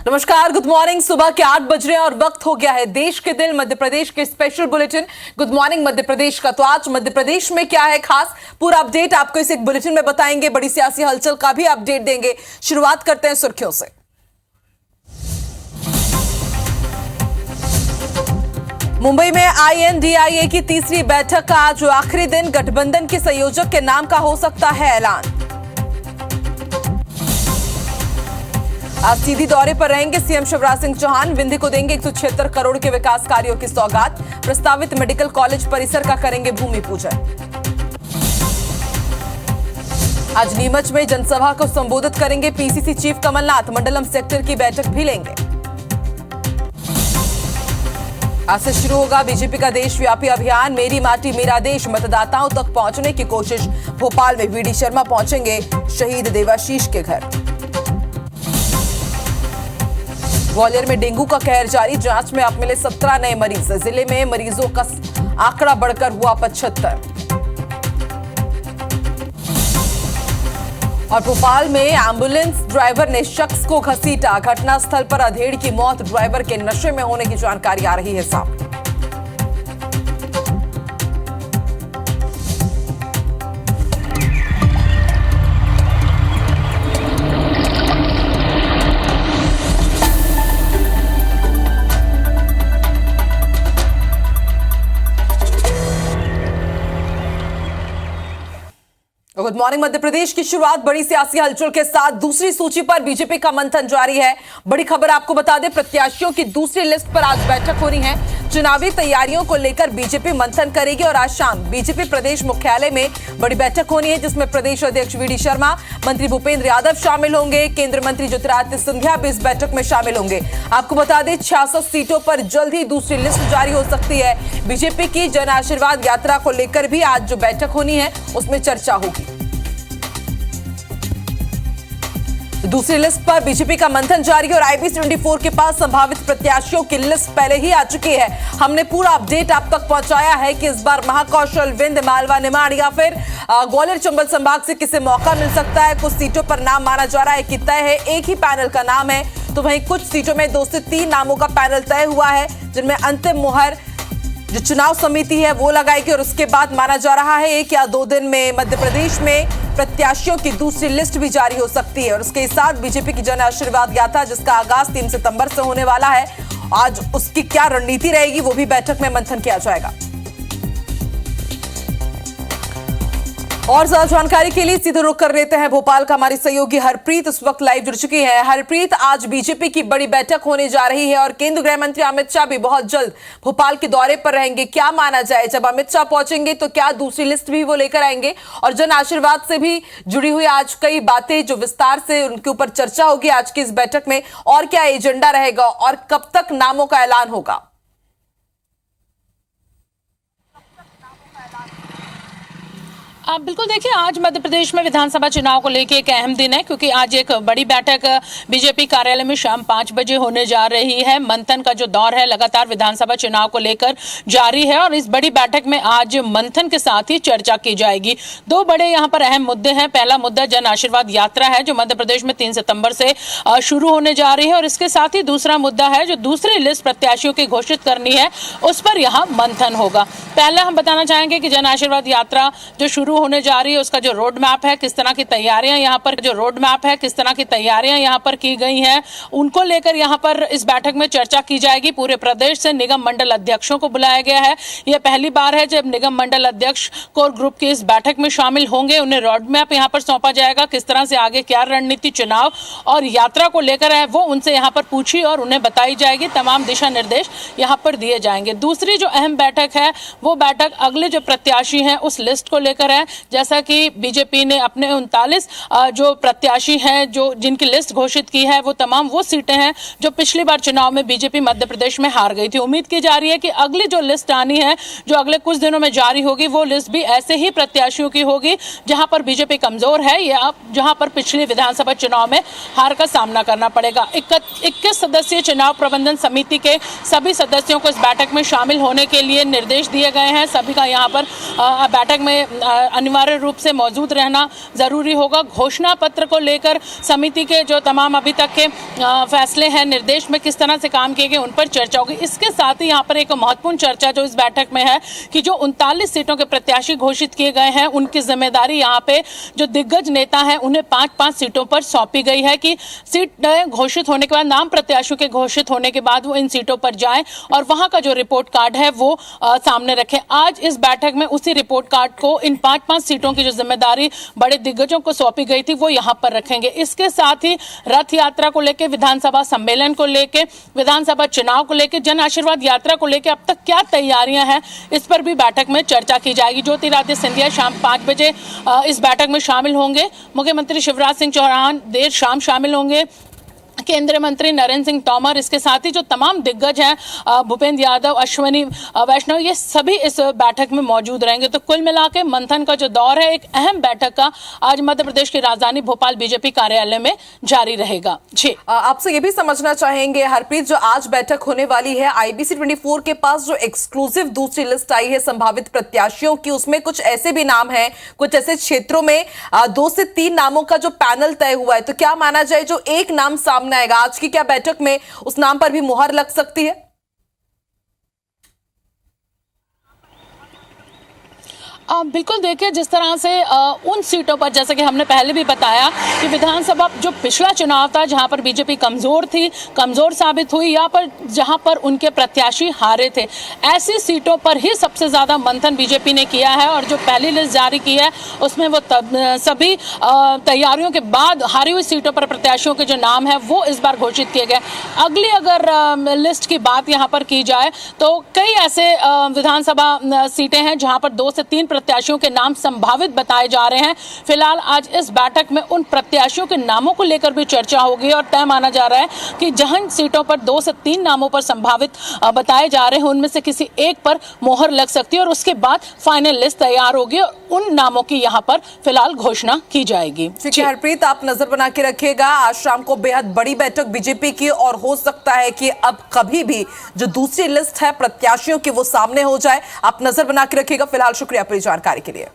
नमस्कार, good morning. सुबह के 8 बज रहे हैं और वक्त हो गया है देश के दिल मध्य प्रदेश के special bulletin good morning Madhya Pradesh का। तो आज मध्य प्रदेश में क्या है खास, पूरा अपडेट आपको इस एक बुलेटिन में बताएंगे। बड़ी सियासी हलचल का भी अपडेट देंगे। शुरुआत करते हैं सुर्खियों से। मुंबई में INDIA की तीसरी बैठक का आज आखिरी दिन, गठबंधन के संयोजक के नाम का हो सकता है ऐलान। आज सीधी दौरे पर रहेंगे सीएम शिवराज सिंह चौहान। विंध्य को देंगे 176 करोड़ के विकास कार्यों की सौगात। प्रस्तावित मेडिकल कॉलेज परिसर का करेंगे भूमि पूजन। आज नीमच में जनसभा को संबोधित करेंगे PCC चीफ कमलनाथ। मंडलम सेक्टर की बैठक भी लेंगे। आज से शुरू होगा बीजेपी का देशव्यापी अभियान मेरी माटी मेरा देश। मतदाताओं तक पहुंचने की कोशिश। भोपाल में VD शर्मा पहुंचेंगे शहीद देवाशीष के घर। ग्वालियर में डेंगू का कहर जारी, जांच में अब मिले 17 नए मरीज। जिले में मरीजों का आंकड़ा बढ़कर हुआ 75। और भोपाल में एम्बुलेंस ड्राइवर ने शख्स को घसीटा। घटनास्थल पर अधेड़ की मौत। ड्राइवर के नशे में होने की जानकारी आ रही है सामने। गुड मॉर्निंग मध्य प्रदेश की शुरुआत बड़ी सियासी हलचल के साथ। दूसरी सूची पर बीजेपी का मंथन जारी है। बड़ी खबर आपको बता दें, प्रत्याशियों की दूसरी लिस्ट पर आज बैठक हो रही है। चुनावी तैयारियों को लेकर बीजेपी मंथन करेगी और आज शाम बीजेपी प्रदेश मुख्यालय में बड़ी बैठक होनी है, जिसमें प्रदेश अध्यक्ष VD शर्मा, मंत्री भूपेंद्र यादव शामिल होंगे। केंद्रीय मंत्री ज्योतिरादित्य सिंधिया भी इस बैठक में शामिल होंगे। आपको बता दें 66 सीटों पर जल्द ही दूसरी लिस्ट जारी हो सकती है। बीजेपी की जन आशीर्वाद यात्रा को लेकर भी आज जो बैठक होनी है उसमें चर्चा होगी। दूसरी लिस्ट पर बीजेपी का मंथन जारी है और IB74 के पास संभावित प्रत्याशियों की लिस्ट पहले ही आ चुकी है। हमने पूरा अपडेट आप तक पहुंचाया है कि इस बार महाकौशल, विंध्य, मालवा, निमाड़ या फिर ग्वालियर चंबल संभाग से किसे मौका मिल सकता है। कुछ सीटों पर नाम माना जा रहा है कि तय है, एक ही पैनल का नाम है, तो वहीं कुछ सीटों में 2 से 3 नामों का पैनल तय हुआ है, जिनमें अंतिम मुहर जो चुनाव समिति है वो लगाएगी और उसके बाद माना जा रहा है 1 या 2 दिन में मध्य प्रदेश में प्रत्याशियों की दूसरी लिस्ट भी जारी हो सकती है। और उसके साथ बीजेपी की जन आशीर्वाद यात्रा, जिसका आगाज 3 सितंबर से होने वाला है, आज उसकी क्या रणनीति रहेगी वो भी बैठक में मंथन किया जाएगा। और ज्यादा जानकारी के लिए सीधे रुख कर लेते हैं भोपाल का। हमारी सहयोगी हरप्रीत इस वक्त लाइव जुड़ चुकी है। हरप्रीत, आज बीजेपी की बड़ी बैठक होने जा रही है और केंद्रीय गृह मंत्री अमित शाह भी बहुत जल्द भोपाल के दौरे पर रहेंगे। क्या माना जाए, जब अमित शाह पहुंचेंगे तो क्या दूसरी लिस्ट भी वो लेकर आएंगे? और जन आशीर्वाद से भी जुड़ी हुई आज कई बातें जो विस्तार से उनके ऊपर चर्चा होगी आज की इस बैठक में, और क्या एजेंडा रहेगा और कब तक नामों का ऐलान होगा? आप बिल्कुल देखिए, आज मध्य प्रदेश में विधानसभा चुनाव को लेकर एक अहम दिन है, क्योंकि आज एक बड़ी बैठक बीजेपी कार्यालय में शाम 5 बजे होने जा रही है। मंथन का जो दौर है लगातार विधानसभा चुनाव को लेकर जारी है और इस बड़ी बैठक में आज मंथन के साथ ही चर्चा की जाएगी। 2 बड़े यहाँ पर अहम मुद्दे हैं। पहला मुद्दा जन आशीर्वाद यात्रा है, जो मध्य प्रदेश में 3 सितंबर से शुरू होने जा रही है, और इसके साथ ही दूसरा मुद्दा है जो दूसरी लिस्ट प्रत्याशियों की घोषित करनी है, उस पर यहाँ मंथन होगा। पहला हम बताना चाहेंगे कि जन आशीर्वाद यात्रा जो शुरू होने जा रही है उसका जो रोड मैप है, किस तरह की तैयारियां यहाँ पर की गई हैं, उनको लेकर यहाँ पर इस बैठक में चर्चा की जाएगी। पूरे प्रदेश से निगम मंडल अध्यक्षों को बुलाया गया है। यह पहली बार है जब निगम मंडल अध्यक्ष कोर ग्रुप की इस बैठक में शामिल होंगे। उन्हें रोड मैप यहाँ पर सौंपा जाएगा, किस तरह से आगे क्या रणनीति चुनाव और यात्रा को लेकर है वो उनसे यहाँ पर पूछी और उन्हें बताई जाएगी। तमाम दिशा निर्देश यहाँ पर दिए जाएंगे। दूसरी जो अहम बैठक है वो बैठक अगले जो प्रत्याशी हैं उस लिस्ट को लेकर है। जैसा कि बीजेपी ने अपने 39 जो प्रत्याशी हैं जो जिनकी लिस्ट घोषित की है, वो तमाम वो सीटें हैं जो पिछली बार चुनाव में बीजेपी मध्य प्रदेश में हार गई थी। उम्मीद की जा रही है कि अगली जो लिस्ट आनी है, जो अगले कुछ दिनों में जारी होगी, वो लिस्ट भी ऐसे ही प्रत्याशियों की होगी जहां पर बीजेपी कमजोर है या जहां पर पिछले विधानसभा चुनाव में हार का सामना करना पड़ेगा। 21 सदस्यीय चुनाव प्रबंधन समिति के सभी सदस्यों को इस बैठक में शामिल होने के लिए निर्देश दिए गए हैं। सभी का यहाँ पर बैठक में अनिवार्य रूप से मौजूद रहना जरूरी होगा। घोषणा पत्र को लेकर समिति के जो तमाम अभी तक के फैसले हैं, निर्देश में किस तरह से काम किए गए, उन पर चर्चा होगी। इसके साथ ही यहाँ पर एक महत्वपूर्ण चर्चा जो इस बैठक में है कि जो 39 सीटों के प्रत्याशी घोषित किए गए हैं, उनकी जिम्मेदारी यहाँ पे जो दिग्गज नेता हैं उन्हें 5-5 सीटों पर सौंपी गई है कि सीट घोषित होने के बाद, नाम प्रत्याशियों के घोषित होने के बाद वो इन सीटों पर जाएं और वहां का जो रिपोर्ट कार्ड है वो सामने रखें। आज इस बैठक में उसी रिपोर्ट कार्ड को, इन 5-5 सीटों की जो जिम्मेदारी बड़े दिग्गजों को सौंपी गई थी, वो यहाँ पर रखेंगे। इसके साथ ही रथ यात्रा को लेकर, विधानसभा सम्मेलन को लेकर, विधानसभा चुनाव को लेकर, जन आशीर्वाद यात्रा को लेकर अब तक क्या तैयारियां हैं, इस पर भी बैठक में चर्चा की जाएगी। ज्योतिरादित्य सिंधिया शाम 5 बजे इस बैठक में शामिल होंगे। मुख्यमंत्री शिवराज सिंह चौहान देर शाम शामिल होंगे। केंद्रीय मंत्री नरेंद्र सिंह तोमर, इसके साथ ही जो तमाम दिग्गज हैं, भूपेंद्र यादव, अश्विनी वैष्णव, ये सभी इस बैठक में मौजूद रहेंगे। तो कुल मिलाकर मंथन का जो दौर है, एक अहम बैठक का आज मध्य प्रदेश की राजधानी भोपाल बीजेपी कार्यालय में जारी रहेगा। जी, आपसे ये भी समझना चाहेंगे हरप्रीत, जो आज बैठक होने वाली है, IBC 24 के पास जो एक्सक्लूसिव दूसरी लिस्ट आई है संभावित प्रत्याशियों की, उसमें कुछ ऐसे भी नाम है, कुछ ऐसे क्षेत्रों में 2 से 3 नामों का जो पैनल तय हुआ है। तो क्या माना जाए जो एक नाम सामने आएगा आज की, क्या बैठक में उस नाम पर भी मुहर लग सकती है? बिल्कुल, देखिए जिस तरह से उन सीटों पर, जैसे कि हमने पहले भी बताया कि विधानसभा जो पिछला चुनाव था, जहां पर बीजेपी कमजोर थी, कमजोर साबित हुई, या पर जहां पर उनके प्रत्याशी हारे थे, ऐसी सीटों पर ही सबसे ज्यादा मंथन बीजेपी ने किया है। और जो पहली लिस्ट जारी की है उसमें वो सभी तैयारियों के बाद हारी हुई सीटों पर प्रत्याशियों के जो नाम है वो इस बार घोषित किए गए। अगली अगर लिस्ट की बात यहाँ पर की जाए तो कई ऐसे विधानसभा सीटें हैं जहां पर 2 से 3 प्रत्याशियों के नाम संभावित बताए जा रहे हैं। फिलहाल आज इस बैठक में उन प्रत्याशियों के नामों को लेकर भी चर्चा होगी और तय माना जा रहा है कि जहां सीटों पर 2 से 3 नामों पर संभावित बताए जा रहे हैं, उनमें से किसी एक पर मोहर लग सकती है और उसके बाद फाइनल लिस्ट तैयार होगी और उन नामों की यहां पर फिलहाल घोषणा की जाएगी। ठीक है हरप्रीत, आप नजर बना के रखिएगा। आज शाम को बेहद बड़ी बैठक बीजेपी की, और हो सकता है कि अब कभी भी जो दूसरी लिस्ट है प्रत्याशियों की वो सामने हो जाए। आप नजर बना के रखिएगा। फिलहाल शुक्रिया पूरी जानकारी के लिए।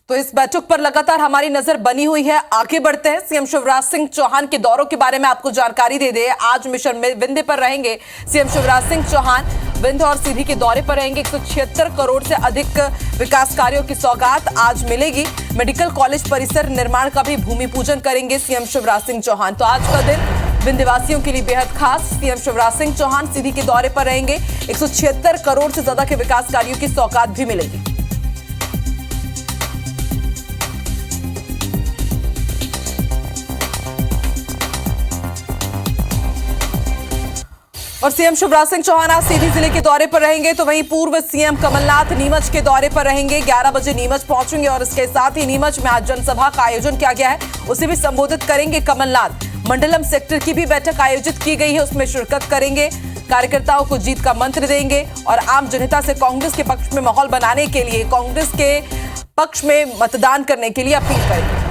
तो इस बैठक पर लगातार हमारी नजर बनी हुई है। आगे बढ़ते हैं, सीएम शिवराज सिंह चौहान के दौरों के बारे में आपको जानकारी दे दे। आज मिशन में विंध्य पर रहेंगे सीएम शिवराज सिंह चौहान। विंध्य और सीधी के दौरे पर रहेंगे। 176 करोड़ से अधिक विकास कार्यों की सौगात आज मिलेगी। मेडिकल कॉलेज परिसर निर्माण का भी भूमि पूजन करेंगे सीएम शिवराज सिंह चौहान। तो आज का दिन विंध्यवासियों के लिए बेहद खास। सीएम शिवराज सिंह चौहान सीधी के दौरे पर रहेंगे। 176 करोड़ से ज्यादा के विकास कार्यों की सौगात भी मिलेगी। और सीएम शिवराज सिंह चौहान आज सीधी जिले के दौरे पर रहेंगे। तो वहीं पूर्व सीएम कमलनाथ नीमच के दौरे पर रहेंगे। 11 बजे नीमच पहुंचेंगे और इसके साथ ही नीमच में आज जनसभा का आयोजन किया गया है, उसे भी संबोधित करेंगे कमलनाथ। मंडलम सेक्टर की भी बैठक आयोजित की गई है, उसमें शिरकत करेंगे। कार्यकर्ताओं को जीत का मंत्र देंगे और आम जनता से कांग्रेस के पक्ष में माहौल बनाने के लिए, कांग्रेस के पक्ष में मतदान करने के लिए अपील करेंगे।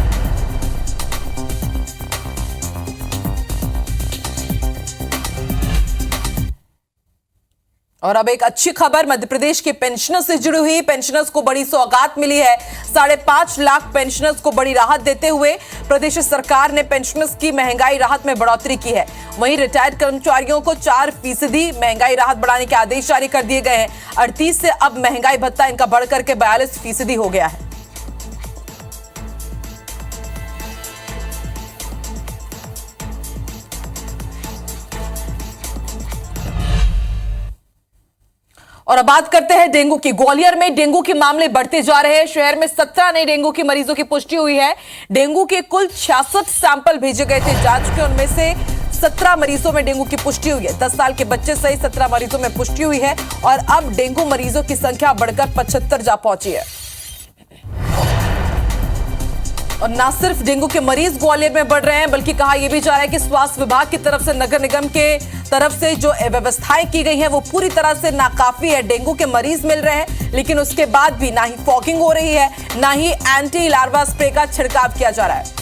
और अब एक अच्छी खबर मध्य प्रदेश के पेंशनर्स से जुड़ी हुई। पेंशनर्स को बड़ी सौगात मिली है। 5.5 लाख पेंशनर्स को बड़ी राहत देते हुए प्रदेश सरकार ने पेंशनर्स की महंगाई राहत में बढ़ोतरी की है। वहीं रिटायर्ड कर्मचारियों को 4% महंगाई राहत बढ़ाने के आदेश जारी कर दिए गए हैं। 38 से अब महंगाई भत्ता इनका बढ़कर के 42% हो गया है। और अब बात करते हैं डेंगू की। ग्वालियर में डेंगू के मामले बढ़ते जा रहे हैं। शहर में 17 नए डेंगू के मरीजों की पुष्टि हुई है। डेंगू के कुल 66 सैंपल भेजे गए थे जांच के, उनमें से 17 मरीजों में डेंगू की पुष्टि हुई है। 10 साल के बच्चे सहित 17 मरीजों में पुष्टि हुई है और अब डेंगू मरीजों की संख्या बढ़कर 75 जा पहुंची है। और न सिर्फ डेंगू के मरीज ग्वालियर में बढ़ रहे हैं, बल्कि कहा यह भी जा रहा है कि स्वास्थ्य विभाग की तरफ से, नगर निगम के तरफ से जो व्यवस्थाएं की गई हैं वो पूरी तरह से नाकाफी है। डेंगू के मरीज मिल रहे हैं, लेकिन उसके बाद भी ना ही फॉगिंग हो रही है, ना ही एंटी लार्वा स्प्रे का छिड़काव किया जा रहा है।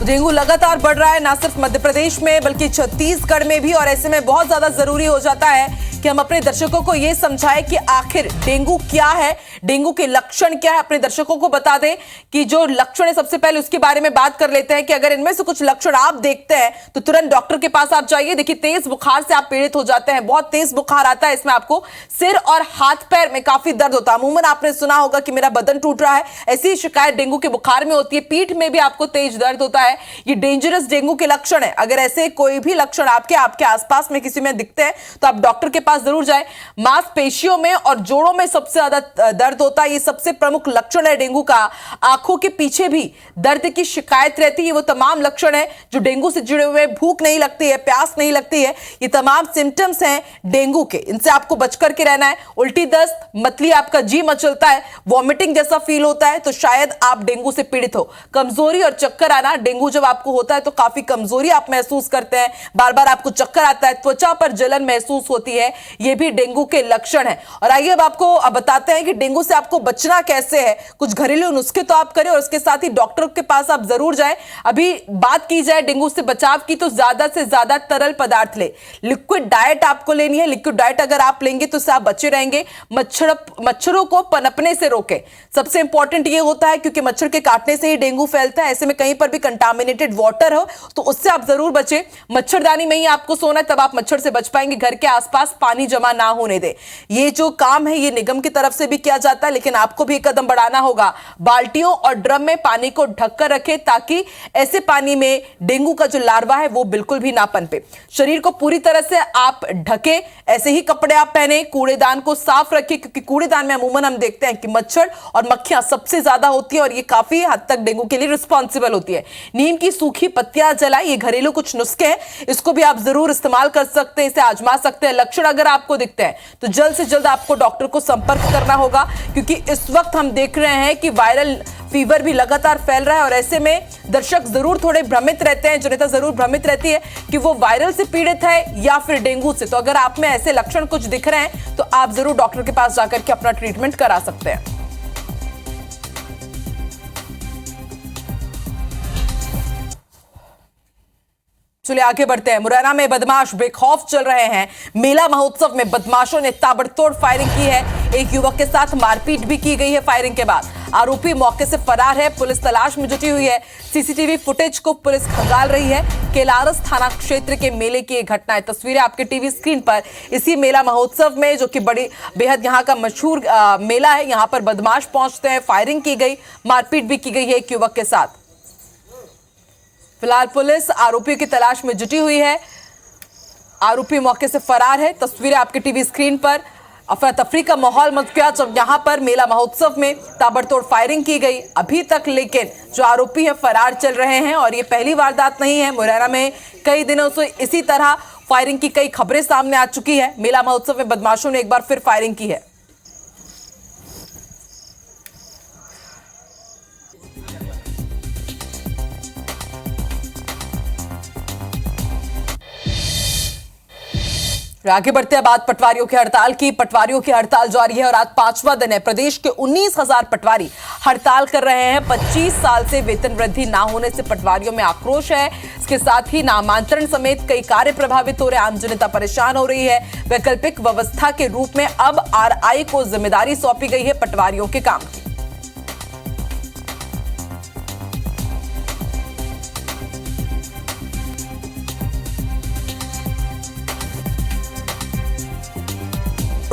डेंगू लगातार बढ़ रहा है, ना सिर्फ मध्य प्रदेश में बल्कि छत्तीसगढ़ में भी, और ऐसे में बहुत ज्यादा जरूरी हो जाता है कि हम अपने दर्शकों को यह समझाएं कि आखिर डेंगू क्या है, डेंगू के लक्षण क्या है। अपने दर्शकों को बता दें कि जो लक्षण है, सबसे पहले उसके बारे में बात कर लेते हैं कि अगर इनमें से कुछ लक्षण आप देखते हैं तो तुरंत डॉक्टर के पास आप जाइए। देखिए, तेज बुखार से आप पीड़ित हो जाते हैं, बहुत तेज बुखार आता है, इसमें आपको सिर और हाथ पैर में काफी दर्द होता है। अमूमन आपने सुना होगा कि मेरा बदन टूट रहा है, ऐसी शिकायत डेंगू के बुखार में होती है। पीठ में भी आपको तेज दर्द होता है, ये डेंजरस डेंगू के लक्षण है। अगर ऐसे कोई भी लक्षण आपके आसपास में किसी में दिखते हैं तो आप डॉक्टर के पास जरूर जाएं। मांसपेशियों में और जोड़ों में सबसे ज्यादा दर्द होता है, ये सबसे प्रमुख लक्षण है डेंगू का। आंखों के पीछे भी दर्द की शिकायत रहती है। वो तमाम लक्षण है जो डेंगू से जुड़े हुए। भूख नहीं लगती है, प्यास नहीं लगती है, ये तमाम सिम्टम्स हैं डेंगू के, इनसे आपको बच करके रहना है। उल्टी दस्त, मतली, आपका जी मचलता है, वॉमिटिंग जैसा फील होता है तो शायद आप डेंगू से पीड़ित हो। कमजोरी और चक्कर आना, डेंगू जब आपको होता है तो काफी कमजोरी आप महसूस करते हैं, बार बार आपको चक्कर आता है, त्वचा पर जलन महसूस होती है, ये भी डेंगू के लक्षण है। और आइए अब आपको बताते हैं कि डेंगू से आपको बचना कैसे है। कुछ घरेलू नुस्खे तो आप करें और उसके साथ ही डॉक्टर के पास आप जरूर जाएं। अभी बात की जाए डेंगू से बचाव की तो ज्यादा से ज्यादा तरल पदार्थ ले, लिक्विड डाइट आपको लेनी है। लिक्विड डाइट अगर आप लेंगे तो उससे आप बचे रहेंगे। मच्छरों को पनपने से रोके, सबसे इंपॉर्टेंट ये होता है क्योंकि मच्छर के काटने से ही डेंगू फैलता है। ऐसे में कहीं पर भी कंटामिनेटेड वाटर हो तो उससे आप जरूर बचे। मच्छरदानी में ही आपको सोना है, तब आप मच्छर से बच पाएंगे। घर के आसपास पानी जमा ना होने दे। ये जो काम है ये निगम की तरफ से भी किया जाता है, लेकिन आपको भी एक कदम बढ़ाना होगा। बाल्टियों और ड्रम में पानी को ढककर रखें ताकि ऐसे पानी में डेंगू का जो लार्वा है वो बिल्कुल भी ना पनपे। शरीर को पूरी तरह से आप ढके, ऐसे ही कपड़े आप पहने। कूड़ेदान को साफ रखें क्योंकि कूड़ेदान में अमूमन हम देखते हैं कि मच्छर और मक्खियां सबसे ज्यादा होती है और ये काफी हद तक डेंगू के लिए रिस्पॉन्सिबल होती है। नीम की सूखी पत्तियां जलाएं, ये घरेलू कुछ नुस्खे हैं, इसको भी आप जरूर इस्तेमाल कर सकते हैं, इसे आजमा सकते हैं। लक्षण अगर आपको दिखते हैं तो जल्द से जल्द आपको डॉक्टर को संपर्क करना होगा क्योंकि इस वक्त हम देख रहे हैं कि वायरल फीवर भी लगातार फैल रहा है और ऐसे में दर्शक जरूर थोड़े भ्रमित रहते हैं, जनता जरूर भ्रमित रहती है कि वो वायरल से पीड़ित है या फिर डेंगू से। तो अगर आप में ऐसे लक्षण कुछ दिख रहे हैं तो आप जरूर डॉक्टर के पास जाकर के अपना ट्रीटमेंट करा सकते हैं। चलिए आगे बढ़ते हैं। मुरैना में बदमाश बेखौफ चल रहे हैं। मेला महोत्सव में बदमाशों ने ताबड़तोड़ फायरिंग की है। एक युवक के साथ मारपीट भी की गई है। फायरिंग के बाद आरोपी मौके से फरार है। पुलिस तलाश में जुटी हुई है। सीसीटीवी फुटेज को पुलिस खंगाल रही है। केलारस थाना क्षेत्र के मेले की घटना है। तस्वीरें आपके टीवी स्क्रीन पर। इसी मेला महोत्सव में जो कि बड़ी बेहद यहाँ का मशहूर मेला है, यहाँ पर बदमाश पहुंचते हैं। फायरिंग की गई, मारपीट भी की गई है एक युवक के साथ। फिलहाल पुलिस आरोपियों की तलाश में जुटी हुई है। आरोपी मौके से फरार है। तस्वीरें आपके टीवी स्क्रीन पर। अफरा तफरी का माहौल मच गया जब यहां पर मेला महोत्सव में ताबड़तोड़ फायरिंग की गई। अभी तक लेकिन जो आरोपी है फरार चल रहे हैं और ये पहली वारदात नहीं है। मुरैना में कई दिनों से इसी तरह फायरिंग की कई खबरें सामने आ चुकी है। मेला महोत्सव में बदमाशों ने एक बार फिर फायरिंग की है। आगे बढ़ते हैं बात पटवारियों की हड़ताल की। पटवारियों की हड़ताल जारी है और आज 5वां दिन है। प्रदेश के 19,000 पटवारी हड़ताल कर रहे हैं। 25 साल से वेतन वृद्धि ना होने से पटवारियों में आक्रोश है। इसके साथ ही नामांतरण समेत कई कार्य प्रभावित हो रहे हैं। आम जनता परेशान हो रही है। वैकल्पिक व्यवस्था के रूप में अब आरआई को जिम्मेदारी सौंपी गई है पटवारियों के काम की।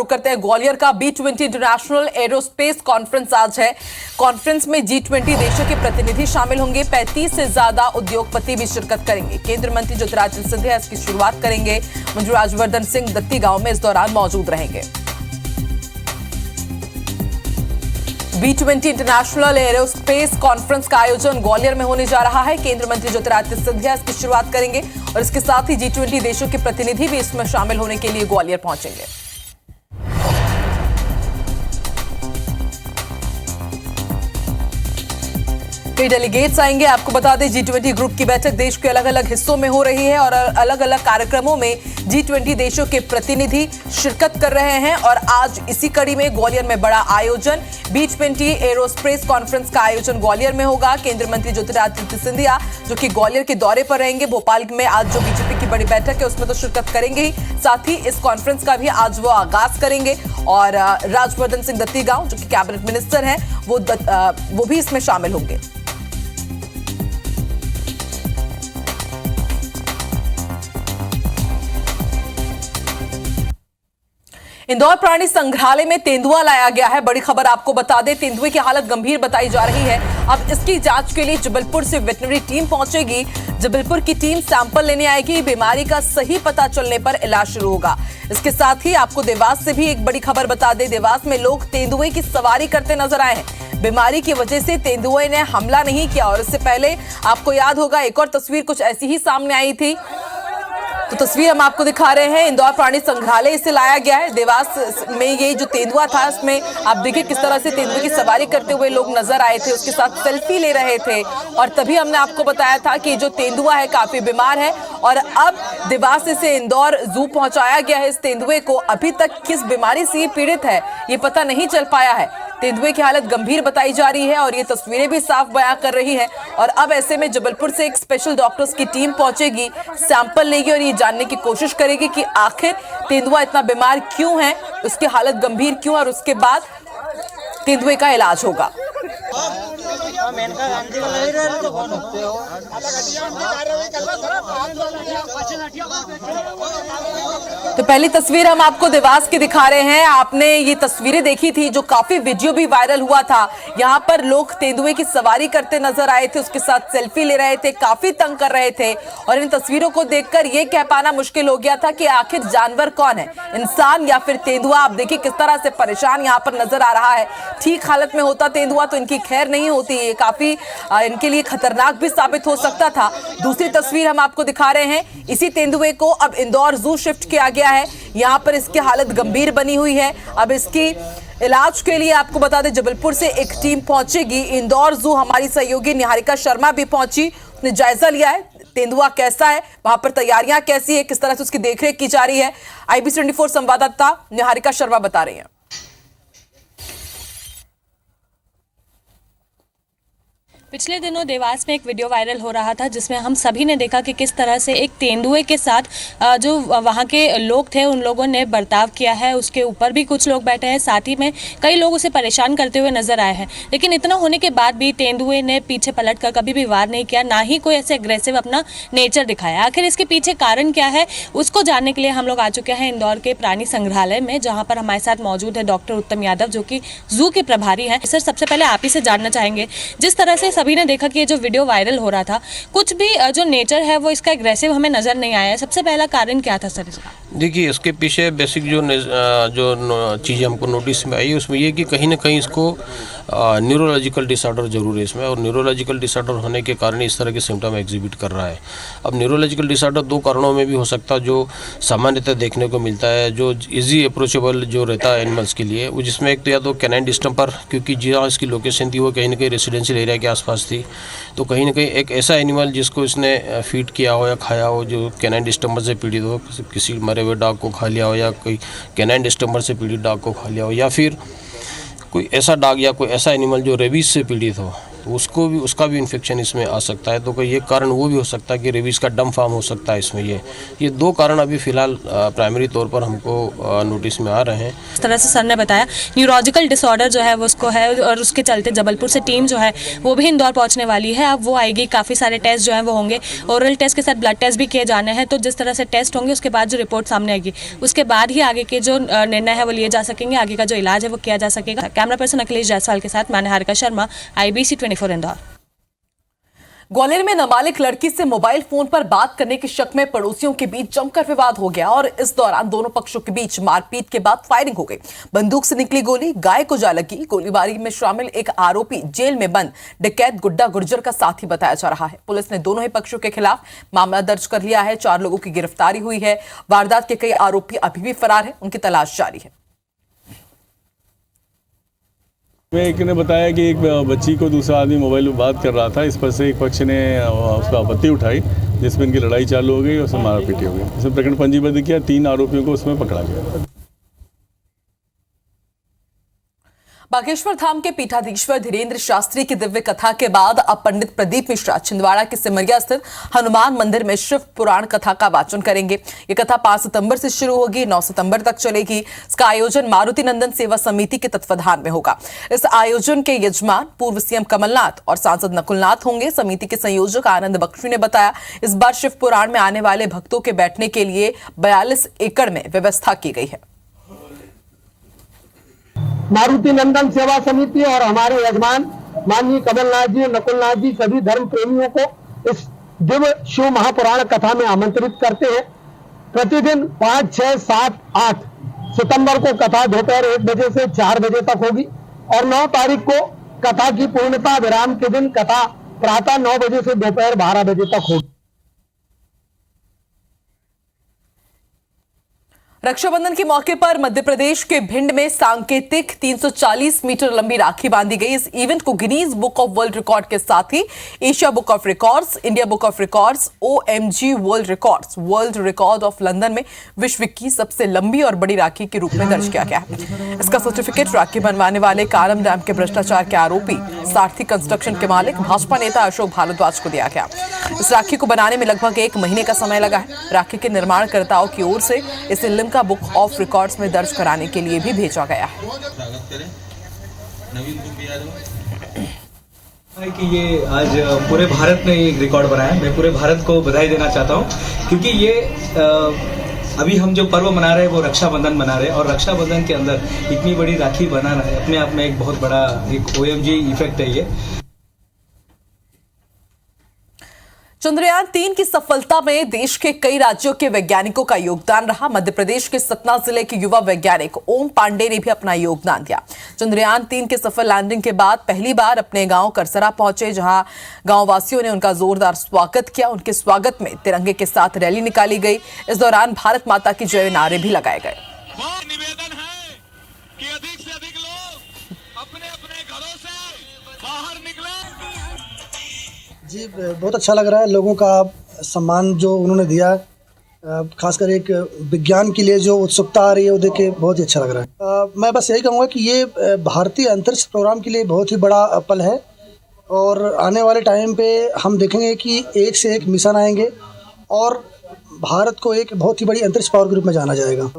करते हैं ग्वालियर का B20 इंटरनेशनल एरोस्पेस कॉन्फ्रेंस आज है। कॉन्फ्रेंस में G20 देशों के प्रतिनिधि शामिल होंगे। 35 से ज्यादा उद्योगपति भी शिरकत करेंगे। केंद्रीय मंत्री ज्योतिरादित्य सिंधिया इसकी शुरुआत करेंगे। मंत्री राजवर्धन सिंह दत्ती गांव में इस दौरान मौजूद रहेंगे। B20 इंटरनेशनल एरोस्पेस कॉन्फ्रेंस का आयोजन ग्वालियर में होने जा रहा है। केंद्रीय मंत्री ज्योतिरादित्य सिंधिया इसकी शुरुआत करेंगे और इसके साथ ही G20 देशों के प्रतिनिधि भी इसमें शामिल होने के लिए ग्वालियर पहुंचेंगे। कई डेलीगेट्स आएंगे। आपको बता दें G20 ग्रुप की बैठक देश के अलग अलग हिस्सों में हो रही है और अलग अलग कार्यक्रमों में G20 देशों के प्रतिनिधि शिरकत कर रहे हैं। और आज इसी कड़ी में ग्वालियर में बड़ा आयोजन, B20 एरोस्पेस कॉन्फ्रेंस का आयोजन ग्वालियर में होगा। केंद्रीय मंत्री ज्योतिरादित्य सिंधिया जो कि ग्वालियर के दौरे पर रहेंगे, भोपाल में आज जो बीजेपी की बड़ी बैठक है उसमें तो शिरकत करेंगे ही, साथ ही इस कॉन्फ्रेंस का भी आज वो आगाज करेंगे। और राजवर्धन सिंह दत्तीगांव जो कि कैबिनेट मिनिस्टर हैं वो भी इसमें शामिल होंगे। इंदौर प्राणी संग्रहालय में तेंदुआ लाया गया है। बड़ी खबर आपको बता दें, तेंदुए की हालत गंभीर बताई जा रही है। अब इसकी जांच के लिए जबलपुर से वेटनरी टीम पहुंचेगी। जबलपुर की टीम सैंपल लेने आएगी। बीमारी का सही पता चलने पर इलाज शुरू होगा। इसके साथ ही आपको देवास से भी एक बड़ी खबर बता दें, देवास में लोग तेंदुए की सवारी करते नजर आए हैं। बीमारी की वजह से तेंदुए ने हमला नहीं किया। और इससे पहले आपको याद होगा एक और तस्वीर कुछ ऐसी ही सामने आई थी, तो तस्वीर हम आपको दिखा रहे हैं। इंदौर प्राणी संग्रहालय इसे लाया गया है। देवास में ये जो तेंदुआ था उसमें आप देखिए किस तरह से तेंदुए की सवारी करते हुए लोग नजर आए थे, उसके साथ सेल्फी ले रहे थे। और तभी हमने आपको बताया था कि जो तेंदुआ है काफी बीमार है और अब देवास से इंदौर जू पहुंचाया गया है। इस तेंदुए को अभी तक किस बीमारी से पीड़ित है ये पता नहीं चल पाया है। तेंदुए की हालत गंभीर बताई जा रही है और ये तस्वीरें भी साफ बयां कर रही हैं। और अब ऐसे में जबलपुर से एक स्पेशल डॉक्टर्स की टीम पहुंचेगी, सैंपल लेगी और ये जानने की कोशिश करेगी कि आखिर तेंदुआ इतना बीमार क्यों है, उसकी हालत गंभीर क्यों, और उसके बाद तेंदुए का इलाज होगा। तो पहली तस्वीर हम आपको देवास की दिखा रहे हैं। आपने ये तस्वीरें देखी थी जो काफी वीडियो भी वायरल हुआ था। यहाँ पर लोग तेंदुए की सवारी करते नजर आए थे, उसके साथ सेल्फी ले रहे थे, काफी तंग कर रहे थे। और इन तस्वीरों को देखकर ये कह पाना मुश्किल हो गया था कि आखिर जानवर कौन है, इंसान या फिर तेंदुआ। आप देखिए किस तरह से परेशान यहाँ पर नजर आ रहा है। ठीक हालत में होता तेंदुआ तो इनकी खैर नहीं होती, ये काफी इनके लिए खतरनाक भी साबित हो सकता था। दूसरी तस्वीर हम आपको दिखा रहे हैं, इसी तेंदुए को अब इंदौर जू शिफ्ट किया गया है। यहाँ पर इसकी हालत गंभीर बनी हुई है। अब इसकी इलाज के लिए आपको बता दें जबलपुर से एक टीम पहुंचेगी। इंदौर जू हमारी सहयोगी निहारिका शर्मा भी पहुंची, उसने जायजा लिया है तेंदुआ कैसा है, वहां पर तैयारियां कैसी है, किस तरह से उसकी देखरेख की जा रही है। IBC 24 संवाददाता निहारिका शर्मा बता रही हैं। पिछले दिनों देवास में एक वीडियो वायरल हो रहा था जिसमें हम सभी ने देखा कि किस तरह से एक तेंदुए के साथ जो वहाँ के लोग थे उन लोगों ने बर्ताव किया है। उसके ऊपर भी कुछ लोग बैठे हैं, साथ ही में कई लोग उसे परेशान करते हुए नजर आए हैं। लेकिन इतना होने के बाद भी तेंदुए ने पीछे पलट कर कभी भी वार नहीं किया, ना ही कोई ऐसे एग्रेसिव अपना नेचर दिखाया। आखिर इसके पीछे कारण क्या है उसको जानने के लिए हम लोग आ चुके हैं इंदौर के प्राणी संग्रहालय में, जहाँ पर हमारे साथ मौजूद है डॉक्टर उत्तम यादव जो कि जू के प्रभारी हैं। सर, सबसे पहले आप ही से जानना चाहेंगे, जिस तरह से सभी ने देखा कि ये जो वीडियो वायरल हो रहा था, कुछ भी जो नेचर है वो इसका एग्रेसिव हमें नजर नहीं आया है। सबसे पहला कारण क्या था सर इसका? देखिए, इसके पीछे बेसिक जो चीज़ें हमको नोटिस में आई उसमें ये कि कहीं ना कहीं इसको न्यूरोलॉजिकल डिसऑर्डर जरूर है इसमें, और न्यूरोलॉजिकल डिसऑर्डर होने के कारण इस तरह के सिम्टम एग्जिबिट कर रहा है। अब न्यूरोलॉजिकल डिसऑर्डर दो कारणों में भी हो सकता है, जो सामान्यतः देखने को मिलता है, जो इजी अप्रोचेबल जो रहता है एनिमल्स के लिए, वो जिसमें एक तो या तो कैनाइन डिस्टेम्पर, क्योंकि जहाँ इसकी लोकेशन थी वो कहीं ना कहीं रेसिडेंशियल एरिया के आसपास थी, तो कहीं ना कहीं एक ऐसा एनिमल जिसको इसने फीड किया हो या खाया हो जो कैनाइन डिस्टेम्पर से पीड़ित हो, किसी मरे हुए डॉग को खा लिया हो या कोई कैनाइन डिस्टेम्पर से पीड़ित डॉग को खा लिया हो, या फिर कोई ऐसा डॉग या कोई ऐसा एनिमल जो रेबीज से पीड़ित हो, उसका भी इन्फेक्शन इसमें आ सकता है। तो कोई ये कारण वो भी हो सकता है कि रेबीज का डम फॉर्म हो सकता है इसमें। ये दो कारण अभी फिलहाल प्राइमरी तौर पर हमको नोटिस में आ रहे हैं। इस तरह से सर ने बताया न्यूरोलॉजिकल डिसऑर्डर जो है वो उसको है, और उसके चलते जबलपुर से टीम जो है वो भी इंदौर पहुंचने वाली है। अब वो आएगी, काफ़ी सारे टेस्ट जो है वो होंगे, ओरल टेस्ट के साथ ब्लड टेस्ट भी किए जाने हैं। तो जिस तरह से टेस्ट होंगे उसके बाद जो रिपोर्ट सामने आएगी उसके बाद ही आगे के जो निर्णय है वो लिए जा सकेंगे, आगे का जो इलाज है वो किया जा सकेगा। कैमरा पर्सन अखिलेश जायसवाल के साथ मैं निहारिका शर्मा, IBC 24 इंदौर। ग्वालियर में नाबालिग लड़की से मोबाइल फोन पर बात करने के शक में पड़ोसियों के बीच जमकर विवाद हो गया और इस दौरान दोनों पक्षों के बीच मारपीट के बाद फायरिंग हो गई। बंदूक से निकली गोली गाय को जा लगी। गोलीबारी में शामिल एक आरोपी जेल में बंद डकैत गुड्डा गुर्जर का साथी बताया जा रहा है। पुलिस ने दोनों ही पक्षों के खिलाफ मामला दर्ज कर लिया है। 4 लोगों की गिरफ्तारी हुई है। वारदात के कई आरोपी अभी भी फरार है, उनकी तलाश जारी है। एक ने बताया कि एक बच्ची को दूसरा आदमी मोबाइल में बात कर रहा था, इस पर से एक पक्ष ने उसका आपत्ति उठाई, जिसमें इनकी लड़ाई चालू हो गई और उसमें मारापीटी हो गई। इसमें प्रकरण पंजीबद्ध किया, 3 आरोपियों को उसमें पकड़ा गया। बागेश्वर धाम के पीठाधीश्वर धीरेन्द्र शास्त्री की दिव्य कथा के बाद अब पंडित प्रदीप मिश्रा छिंदवाड़ा के सिमरिया स्थित हनुमान मंदिर में शिव पुराण कथा का वाचन करेंगे। ये कथा 5 सितंबर से शुरू होगी, 9 सितंबर तक चलेगी। इसका आयोजन मारुति नंदन सेवा समिति के तत्वाधान में होगा। इस आयोजन के यजमान पूर्व सीएम कमलनाथ और सांसद नकुलनाथ होंगे। समिति के संयोजक आनंद बख्शी ने बताया, इस बार शिव पुराण में आने वाले भक्तों के बैठने के लिए 42 एकड़ में व्यवस्था की गई है। मारुति नंदन सेवा समिति और हमारे यजमान माननीय कमलनाथ जी, नकुलनाथ जी सभी धर्म प्रेमियों को इस दिव्य शिव महापुराण कथा में आमंत्रित करते हैं। प्रतिदिन 5, 6, 7, 8 सितंबर को कथा दोपहर 1 बजे से 4 बजे तक होगी और 9 तारीख को कथा की पूर्णता विराम के दिन कथा प्रातः 9 बजे से दोपहर 12 बजे तक होगी। रक्षाबंधन के मौके पर मध्य प्रदेश के भिंड में सांकेतिक 340 मीटर लंबी राखी बांधी गई। इस इवेंट को Guinness book of world record के साथ ही Asia book of records, India book of records, OMG world records, world record of London में विश्व की सबसे लंबी और बड़ी राखी के रूप में दर्ज किया गया है। इसका सर्टिफिकेट राखी बनवाने वाले कालम डैम के भ्रष्टाचार के आरोपी सारथी कंस्ट्रक्शन के मालिक भाजपा नेता अशोक भारद्वाज को दिया गया। इस राखी को बनाने में लगभग 1 महीने का समय लगा है। राखी के निर्माणकर्ताओं की ओर से इसे लिम्का बुक ऑफ रिकॉर्ड्स में दर्ज कराने के लिए भी भेजा गया है। कि ये आज पूरे भारत में एक रिकॉर्ड बना है। मैं पूरे भारत को बधाई देना चाहता हूँ, क्योंकि ये अभी हम जो पर्व मना रहे हैं वो रक्षाबंधन मना रहे हैं और रक्षाबंधन के अंदर इतनी बड़ी राखी बनाना है अपने आप में एक बहुत बड़ा एक OMG इफेक्ट है। ये चंद्रयान 3 की सफलता में देश के कई राज्यों के वैज्ञानिकों का योगदान रहा। मध्य प्रदेश के सतना जिले के युवा वैज्ञानिक ओम पांडे ने भी अपना योगदान दिया। चंद्रयान 3 के सफल लैंडिंग के बाद पहली बार अपने गांव करसरा पहुंचे, जहां गांव वासियों ने उनका जोरदार स्वागत किया। उनके स्वागत में तिरंगे के साथ रैली निकाली गई। इस दौरान भारत माता की जय नारे भी लगाए गए। निवेदन है कि अधिक से अधिक लोग अपने अपने घरों से बाहर निकले। जी, बहुत अच्छा लग रहा है। लोगों का सम्मान जो उन्होंने दिया, खासकर एक विज्ञान के लिए जो उत्सुकता आ रही है वो देख के बहुत ही अच्छा लग रहा है। मैं बस यही कहूँगा कि ये भारतीय अंतरिक्ष प्रोग्राम के लिए बहुत ही बड़ा पल है और आने वाले टाइम पे हम देखेंगे कि एक से एक मिशन आएंगे और भारत को एक बहुत ही बड़ी अंतरिक्ष पावर के रूप में जाना जाएगा।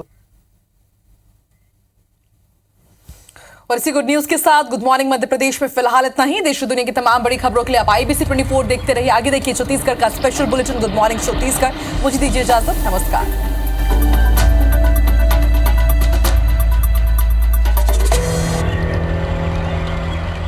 और इसी गुड न्यूज के साथ गुड मॉर्निंग मध्य प्रदेश में फिलहाल इतना ही। देश और दुनिया की तमाम बड़ी खबरों के लिए आप IBC 24 देखते रहिए। आगे देखिए छत्तीसगढ़ का special bulletin good morning Chhattisgarh. मुझे दीजिए इजाजत, नमस्कार।